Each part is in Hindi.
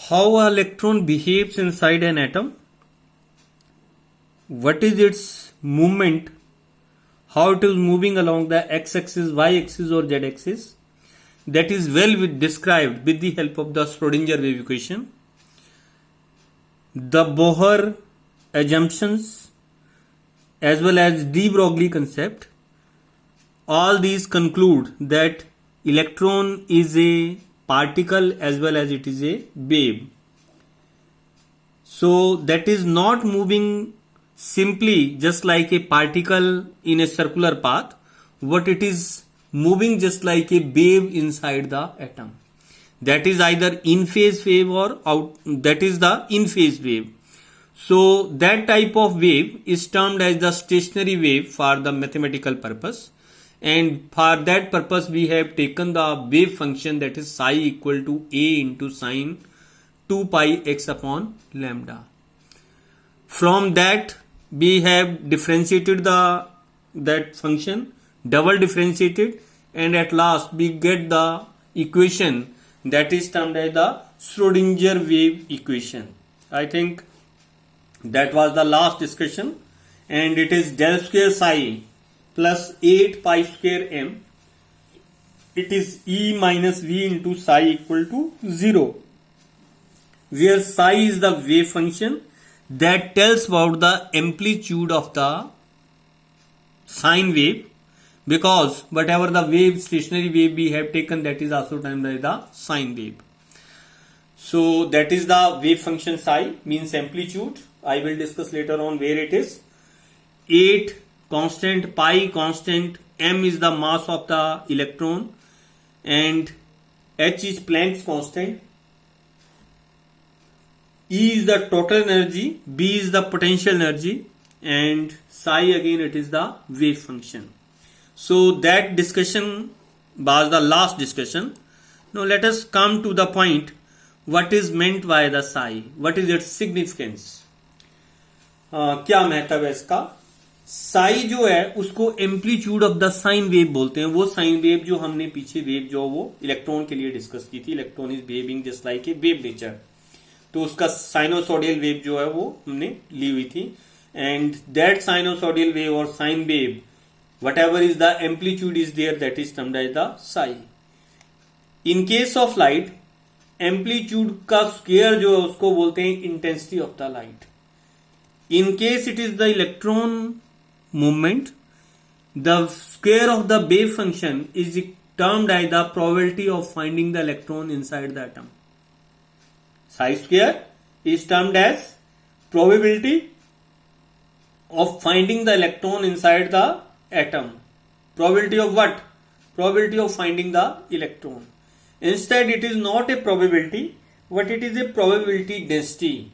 how an electron behaves inside an atom, what is its movement, how it is moving along the x-axis, y-axis or z-axis. That is well described with the help of the Schrodinger wave equation. The Bohr assumptions as well as de Broglie concept, all these conclude that electron is a particle as well as it is a wave. So that is not moving simply just like a particle in a circular path, but it is moving just like a wave inside the atom. That is either in phase wave or out, that is the in phase wave. So that type of wave is termed as the stationary wave for the mathematical purpose, and for that purpose we have taken the wave function, that is psi equal to a into sine 2 pi x upon lambda. From that we have differentiated that function, double differentiated, and at last we get the equation that is termed as the Schrodinger wave equation. I think that was the last discussion, and it is del square psi plus 8 pi square m. It is E minus V into psi equal to 0, where psi is the wave function that tells about the amplitude of the sine wave, because whatever the wave, stationary wave we have taken, that is also termed as the sine wave. So that is the wave function psi, means amplitude. I will discuss later on where it is. 8 constant, pi constant, m is the mass of the electron, and h is Planck's constant. E is the total energy, B is the potential energy, and psi again it is the wave function. So that discussion was the last discussion. Now let us come to the point, what is meant by the psi, what is its significance. क्या महत्व है इसका. साई जो है उसको amplitude of the sine wave बोलते हैं. वो साइन वेव जो हमने पीछे वेव जो वो इलेक्ट्रॉन के लिए डिस्कस की थी, electron is behaving just like a wave nature, तो उसका साइनोसोडियल वेव जो है वो हमने ली हुई थी. एंड दैट साइनोसोडियल वेव और sine wave, whatever is the amplitude is there, that is termed as the psi. In case of light, amplitude का स्क्वायर जो है उसको बोलते हैं intensity of the light. In case it is the electron movement, the square of the wave function is termed as the probability of finding the electron inside the atom. Psi square is termed as probability of finding the electron inside the atom. Probability of what? Probability of finding the electron. Instead, it is not a probability, but it is a probability density.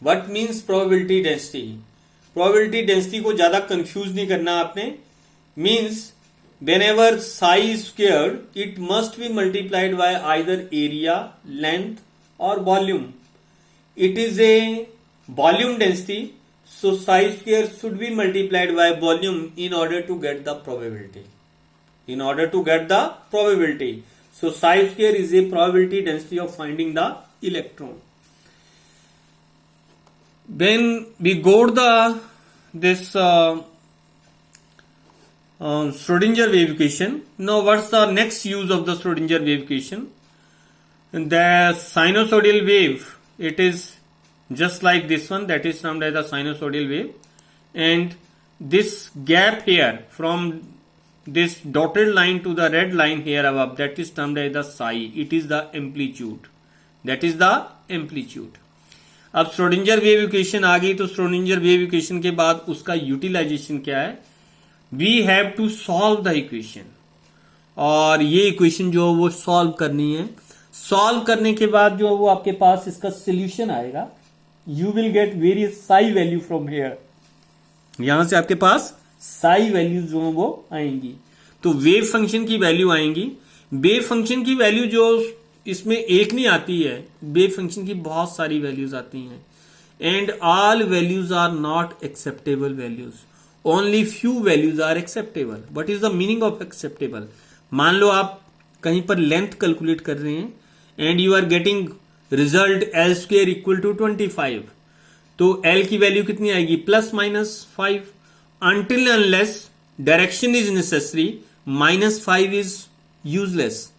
What means probability density? Probability density को ज्यादा कंफ्यूज नहीं करना आपने. Means whenever psi is squared, it must be multiplied by either area, length or volume. It is a volume density, so psi square should be multiplied by volume in order to get the probability. In order to get the probability. So psi square is a probability density of finding the electron. When we go to this Schrodinger wave equation, now what's the next use of the Schrodinger wave equation? The sinusoidal wave, it is just like this one, that is termed as the sinusoidal wave, and this gap here from this dotted line to the red line here above, that is termed as the psi. It is the amplitude. That is the amplitude. अब श्रोडिंजर वेव इक्वेशन आ गई, तो श्रोडिंजर वेव इक्वेशन के बाद उसका यूटिलाइजेशन क्या है? We have to solve the equation, और ये इक्वेशन जो वो सॉल्व करनी है. सॉल्व करने के बाद जो वो आपके पास इसका सोल्यूशन आएगा, you will gate various Sai value from here. यहां से आपके पास साई वैल्यूज जो है वो आएंगी, तो वेव फंक्शन की वैल्यू आएंगी. वेव फंक्शन की वैल्यू जो इसमें एक नहीं आती है, वेव फंक्शन की बहुत सारी वैल्यूज आती हैं. And all values are not acceptable values, only few values are acceptable. What is the meaning of acceptable? मान लो आप कहीं पर लेंथ कैलकुलेट कर रहे हैं and you are getting result L square equal to 25। तो एल की वैल्यू कितनी आएगी, +-5। Until unless direction is necessary, -5 is useless,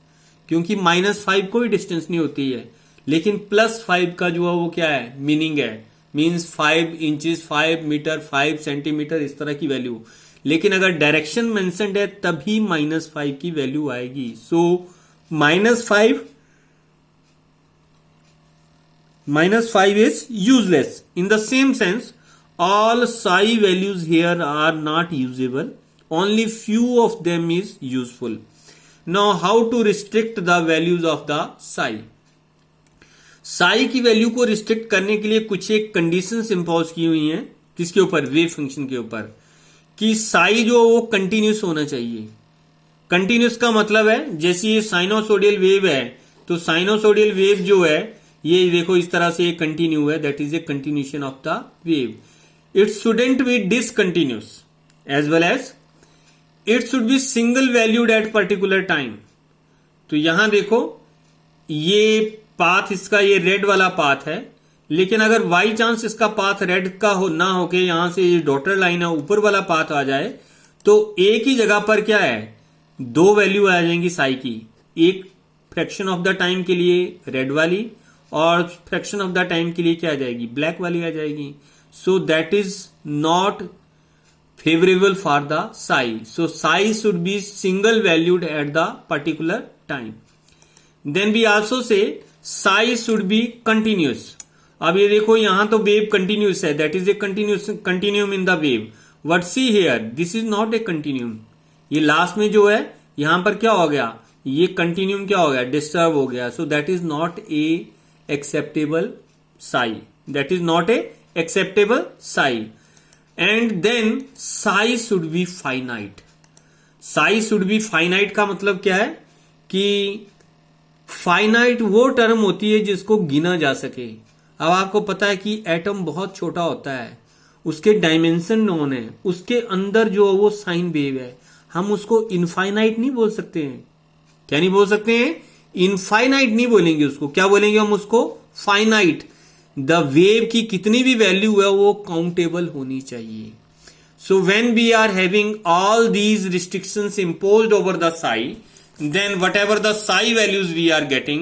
क्योंकि -5 कोई डिस्टेंस नहीं होती है, लेकिन +5 का जो है वो क्या है, मीनिंग है, मीन्स 5 इंचेस, 5 मीटर, 5 सेंटीमीटर, इस तरह की वैल्यू। लेकिन अगर डायरेक्शन मेंशन्ड है तभी -5 की वैल्यू आएगी। सो -5 is useless. In the same sense, all psi values here are not usable. Only few of them is useful. Now, how to restrict the values of the psi? Psi की वैल्यू को रिस्ट्रिक्ट करने के लिए कुछ एक कंडीशंस इंपोज की हुई हैं। किसके ऊपर, वेव फंक्शन के ऊपर, कि psi जो वो कंटिन्यूस होना चाहिए। कंटिन्यूस का मतलब है, जैसे ये साइनोसोडियल वेव है, तो साइनोसोडियल वेव जो है ये देखो इस तरह से ये कंटिन्यू है, that is a continuation of the wave. It shouldn't be discontinuous as well as it should be single valued at particular time. तो यहां देखो ये पाथ इसका ये रेड वाला पाथ है, लेकिन अगर बाई चांस इसका पाथ रेड का हो ना होके यहां से ये डॉटर लाइन है ऊपर वाला पाथ आ जाए, तो एक ही जगह पर क्या है, दो वैल्यू आ जाएंगी साई की, एक फ्रैक्शन ऑफ द टाइम के लिए रेड वाली और फ्रैक्शन ऑफ द टाइम के लिए क्या आ जाएगी, ब्लैक वाली आ जाएगी। So that is not favourable for the psi. So psi should be single valued at the particular time. Then we also say psi should be continuous. अब ये देखो यहां तो वेव कंटिन्यूस है, that is a continuous continuum in the wave, but see here this is not A continuum. ये लास्ट में जो है यहां पर क्या हो गया, ये कंटिन्यूम क्या हो गया, डिस्टर्ब हो गया। So that is not a acceptable psi, that is not a acceptable psi. And then psi should be finite. Psi should be finite का मतलब क्या है कि फाइनाइट वो टर्म होती है जिसको गिना जा सके। अब आपको पता है कि एटम बहुत छोटा होता है, उसके डायमेंशन नोन है, उसके अंदर जो वो साइन वेव है, हम उसको इनफाइनाइट नहीं बोल सकते हैं। क्या नहीं बोल सकते हैं, इनफाइनाइट नहीं बोलेंगे उसको, क्या बोलेंगे हम उसको, फाइनाइट। द वेव की कितनी भी वैल्यू है वो काउंटेबल होनी चाहिए। So when we are having all these restrictions imposed over the psi, then whatever the psi values we are getting,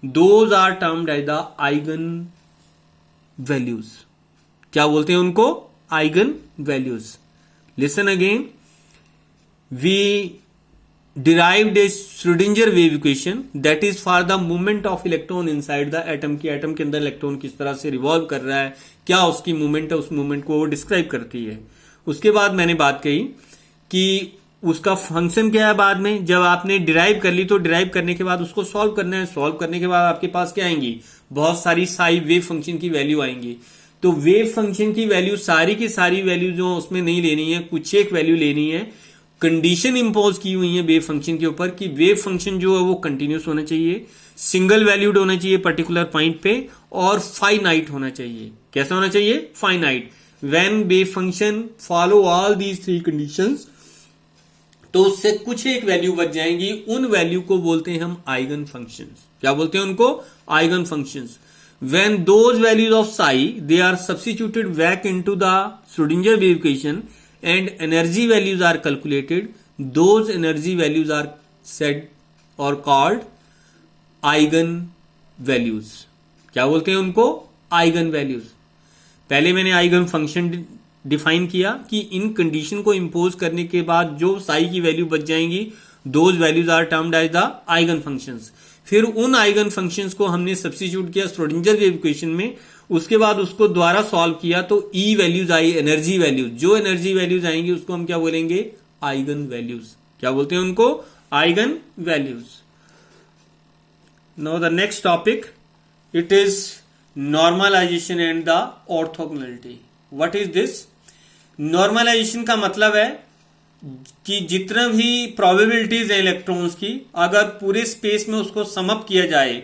those are termed as the eigen values. क्या बोलते हैं उनको, eigen values. Listen again. We derived a Schrödinger wave equation that is for the movement of electron inside the atom, की एटम के अंदर इलेक्ट्रॉन किस तरह से रिवॉल्व कर रहा है, क्या उसकी मूवमेंट है, उस मूवमेंट को वो डिस्क्राइब करती है। उसके बाद मैंने बात कही कि उसका फंक्शन क्या है, बाद में जब आपने डिराइव कर ली तो डिराइव करने के बाद उसको सॉल्व करना है। सॉल्व करने के बाद आपके पास क्या आएंगी, बहुत सारी साई वेव फंक्शन की वैल्यू आएंगी। तो वेव फंक्शन की वैल्यू सारी की सारी वैल्यू जो उसमें नहीं लेनी है, कुछ एक वैल्यू लेनी है। कंडीशन इंपोज की हुई है वेव फंक्शन के ऊपर कि वेव फंक्शन जो है वो कंटिन्यूस होना चाहिए, सिंगल वैल्यूड होना चाहिए पर्टिकुलर पॉइंट पे, और फाइनाइट होना चाहिए। कैसा होना चाहिए, finite. When wave function follow all these three conditions, तो उससे कुछ एक वैल्यू बच जाएंगी, उन वैल्यू को बोलते हैं हम आइगन फंक्शंस। क्या बोलते हैं उनको, eigen functions. When those values of psi they are substituted back into the Schrodinger wave equation and energy values are calculated, those energy values are said और कॉल्ड आइगन वैल्यूज। क्या बोलते हैं उनको, आइगन वैल्यूज। पहले मैंने आइगन फंक्शन डिफाइन किया कि इन कंडीशन को इंपोज करने के बाद जो साई की वैल्यू बच जाएंगी, those values are termed as the eigen functions. फिर उन आइगन फंक्शंस को हमने सब्स्टिट्यूट किया श्रोडिंगर वेव इक्वेशन में, उसके बाद उसको दोबारा सॉल्व किया तो ई वैल्यूज आई, एनर्जी वैल्यूज। जो एनर्जी वैल्यूज आएंगी उसको हम क्या बोलेंगे, आइगन वैल्यूज। क्या बोलते हैं उनको, eigen values. Now the next topic, it is normalization and the orthogonality. What is this? Normalization का मतलब है कि जितना भी प्रोबेबिलिटीज है इलेक्ट्रॉन्स की, अगर पूरे स्पेस में उसको सम अप किया जाए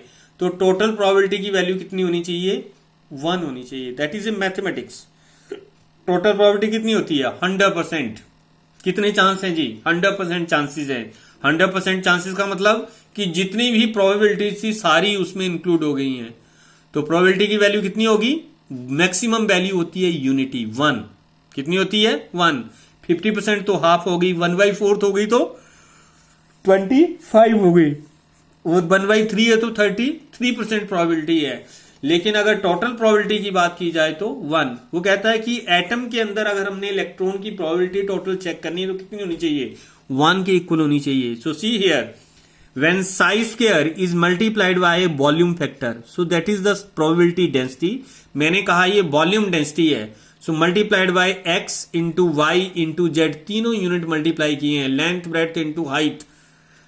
तो टोटल प्रोबेबिलिटी की वैल्यू कितनी होनी चाहिए, 1 होनी चाहिए। That is A mathematics. Total probability कितनी होती है, 100%। कितने चांस हैं जी, 100% चांसेस है। 100% चांसेस का मतलब कि जितनी भी प्रोबेबिलिटीज थी सारी उसमें इंक्लूड हो गई हैं। तो प्रोबेबिलिटी की वैल्यू कितनी होगी? मैक्सिमम वैल्यू होती है यूनिटी 1। कितनी होती है? 1। 50% तो हाफ हो गई, 1/4 हो गई तो 25 हो गई, वो 1/3 है तो 33% प्रोबेबिलिटी है। लेकिन अगर टोटल प्रोबेबिलिटी की बात की जाए तो 1। वो कहता है कि एटम के अंदर अगर हमने इलेक्ट्रॉन की प्रोबेबिलिटी टोटल चेक करनी है तो कितनी होनी चाहिए? 1 के इक्वल होनी चाहिए। So see here, when psi square is multiplied by volume factor, so that is the probability density. मैंने कहा ये वॉल्यूम डेंसिटी है, so multiplied by X into Y into Z, तीनों यूनिट मल्टीप्लाई किए हैं, length breadth into height,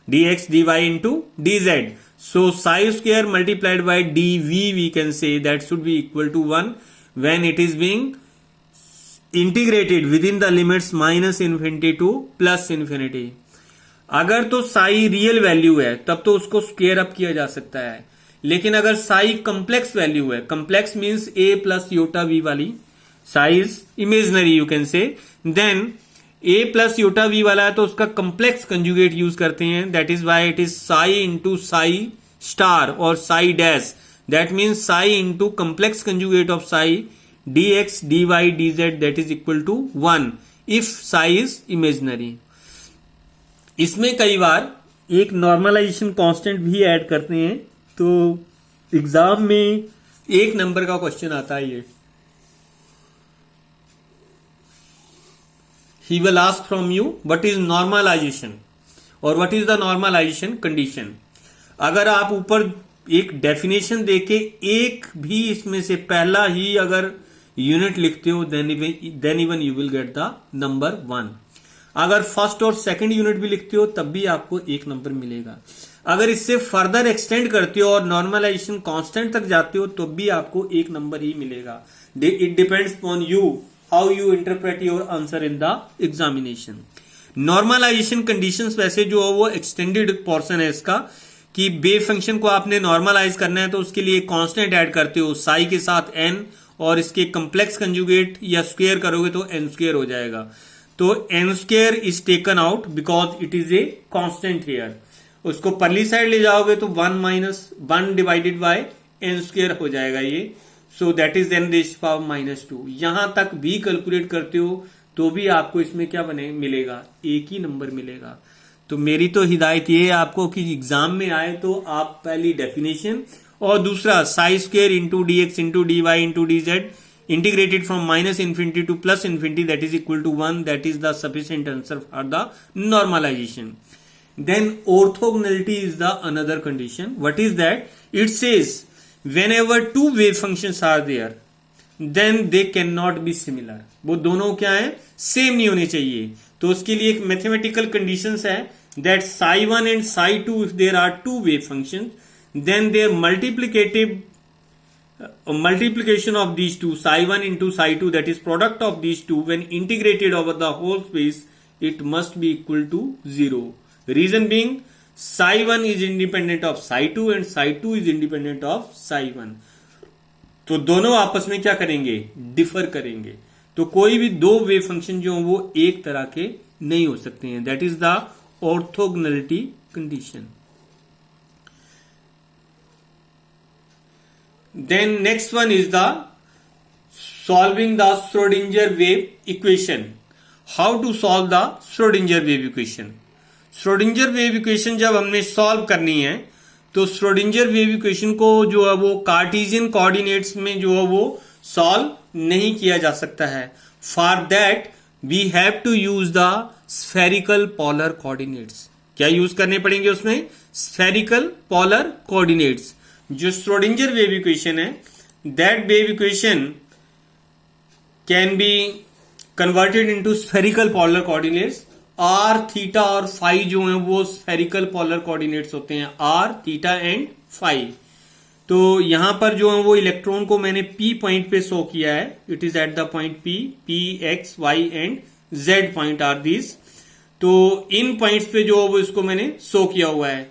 dx dy into dz. So psi square multiplied by dv, we can say that should be equal to 1 when it is being integrated within the limits minus infinity to plus infinity. अगर तो साई रियल वैल्यू है तब तो उसको स्क्वेयर अप किया जा सकता है, लेकिन अगर साई कम्प्लेक्स वैल्यू है, complex means a plus iota v वाली, psi is imaginary you can say, then a plus iota v वाला है तो उसका कंप्लेक्स कंजुगेट यूज करते हैं, that is why it is psi into psi star और psi dash, that means psi into complex conjugate of psi dx dy dz, that is equal to 1 if psi is imaginary. इसमें कई बार एक नॉर्मलाइजेशन कांस्टेंट भी ऐड करते हैं, तो एग्जाम में 1 नंबर का क्वेश्चन आता है ये, he will ask from you what is normalization और what is the normalization condition। अगर आप ऊपर एक डेफिनेशन देके एक भी इसमें से पहला ही अगर यूनिट लिखते हो then even you will get the number 1। अगर फर्स्ट और सेकंड यूनिट भी लिखते हो तब भी आपको 1 नंबर मिलेगा। अगर इससे फर्दर एक्सटेंड करते हो और नॉर्मलाइजेशन कांस्टेंट तक जाते हो तो भी आपको 1 नंबर ही मिलेगा। It depends upon you how you interpret your answer in the examination। Normalization conditions वैसे जो है वो एक्सटेंडेड पोर्शन है इसका, कि वेव फंक्शन को आपने नॉर्मलाइज करना है तो उसके लिए कांस्टेंट ऐड करते हो साई के साथ n, और इसके कंप्लेक्स कंजुगेट या स्क्वायर करोगे तो n स्क्वायर हो जाएगा। तो n square is taken out because it is a constant here. उसको परली साइड ले जाओगे तो 1 डिवाइडेड बाय n स्क्वायर हो जाएगा ये, सो that is n rays power -2। यहां तक भी कैलकुलेट करते हो तो भी आपको इसमें क्या मिलेगा? 1 ही नंबर मिलेगा। तो मेरी तो हिदायत ये है आपको कि एग्जाम में आए तो आप पहली डेफिनेशन और दूसरा psi square into d x into d y into d z integrated from -minus infinity to +plus infinity, that is equal to 1, that is the sufficient answer for the normalization. Then orthogonality is the another condition. What is that? It says whenever two wave functions are there then they cannot be similar। वो दोनों क्या है? सेम नहीं होने चाहिए। तो उसके लिए एक मैथमेटिकल कंडीशंस है that psi1 and psi2 if there are two wave functions then their multiplication of these two, psi1 into psi2, that is product of these two, when integrated over the whole space it must be equal to 0। reason being psi1 is independent of psi2 and psi2 is independent of psi1। तो दोनों आपस में क्या करेंगे? डिफर करेंगे। तो कोई भी दो वेव फंक्शन जो वो एक तरह के नहीं हो सकते हैं, that is the orthogonality condition. Then next one is the solving the Schrodinger wave equation. How to solve the Schrodinger wave equation? Schrodinger wave equation जब हमने सॉल्व करनी है तो श्रोडिंगर वेव इक्वेशन को जो है वो कार्टेशियन कोऑर्डिनेट्स में जो है वो सॉल्व नहीं किया जा सकता है। For that we have to use the spherical polar coordinates. क्या यूज करने पड़ेंगे उसमें? Spherical polar coordinates. जो श्रोडिंगर वेव इक्वेशन है that wave equation can be converted into spherical polar coordinates. R, theta और फाई जो है वो स्फेरिकल पोलर कोऑर्डिनेट्स होते हैं, आर, थीटा एंड फाई। तो यहां पर जो है वो इलेक्ट्रॉन को मैंने पी पॉइंट पे शो किया है, it is at the point P, x, y and z point are this. तो इन पॉइंट्स पे जो है वो इसको मैंने शो किया हुआ है।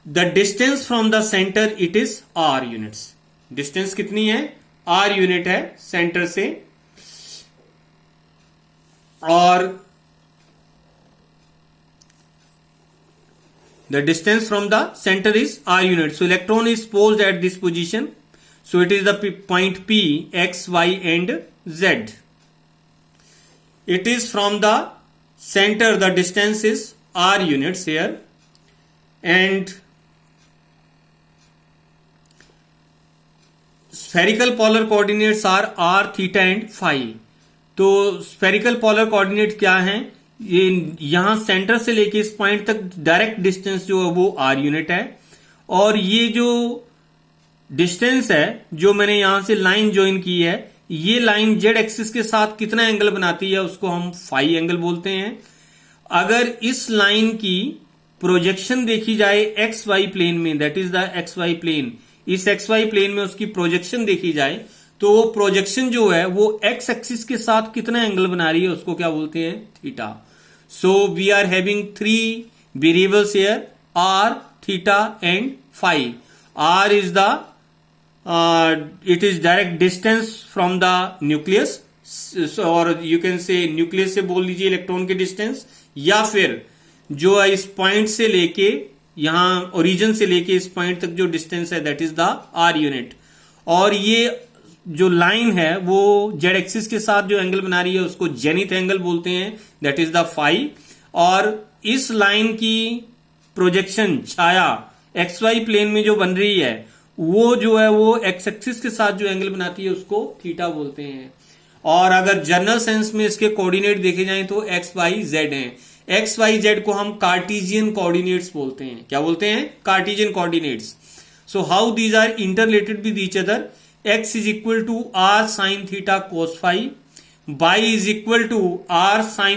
The distance from the centre it is r units. Distance कितनी है? आर यूनिट है सेंटर से, और the distance from the center is r unit। so electron is posed at this position So it is the point P, X, Y and Z. It is from the center, the distance is R units here, and spherical polar coordinates are R, theta and phi. तो स्फेरिकल पोलर कोऑर्डिनेट क्या है, ये यहां सेंटर से लेके इस पॉइंट तक डायरेक्ट डिस्टेंस जो है वो आर यूनिट है, और ये जो डिस्टेंस है जो मैंने यहां से लाइन ज्वाइन की है, ये लाइन जेड एक्सिस के साथ कितना एंगल बनाती है उसको हम फाई एंगल बोलते हैं. अगर इस लाइन की प्रोजेक्शन देखी जाए एक्स वाई प्लेन में, that is the x y plane, इस एक्स वाई प्लेन में उसकी प्रोजेक्शन देखी जाए तो वो प्रोजेक्शन जो है वो एक्स एक्सिस के साथ कितना एंगल बना रही है उसको क्या बोलते हैं, theta. So we are having 3 variables here, r, theta and phi. R is the it is direct distance from the nucleus, और यू कैन से न्यूक्लियस से बोल लीजिए इलेक्ट्रॉन के डिस्टेंस, या फिर जो है इस पॉइंट से लेके यहां ओरिजिन से लेके इस पॉइंट तक जो डिस्टेंस है that is the r unit. और ये जो लाइन है वो जेड एक्सिस के साथ जो एंगल बना रही है उसको जेनिथ एंगल बोलते हैं, दैट इज द फाई. और इस लाइन की प्रोजेक्शन छाया एक्स वाई प्लेन में जो बन रही है वो जो है वो एक्स एक्सिस के साथ जो एंगल बनाती है उसको थीटा बोलते हैं. और अगर जनरल सेंस में इसके कोऑर्डिनेट देखे जाएं तो एक्स वाई जेड हैं. एक्स वाई जेड को हम कार्टेशियन कोऑर्डिनेट्स बोलते हैं. क्या बोलते हैं, Cartesian coordinates. So how these are interrelated with each other. x is equal to r sin theta cos phi, y is equal to r sin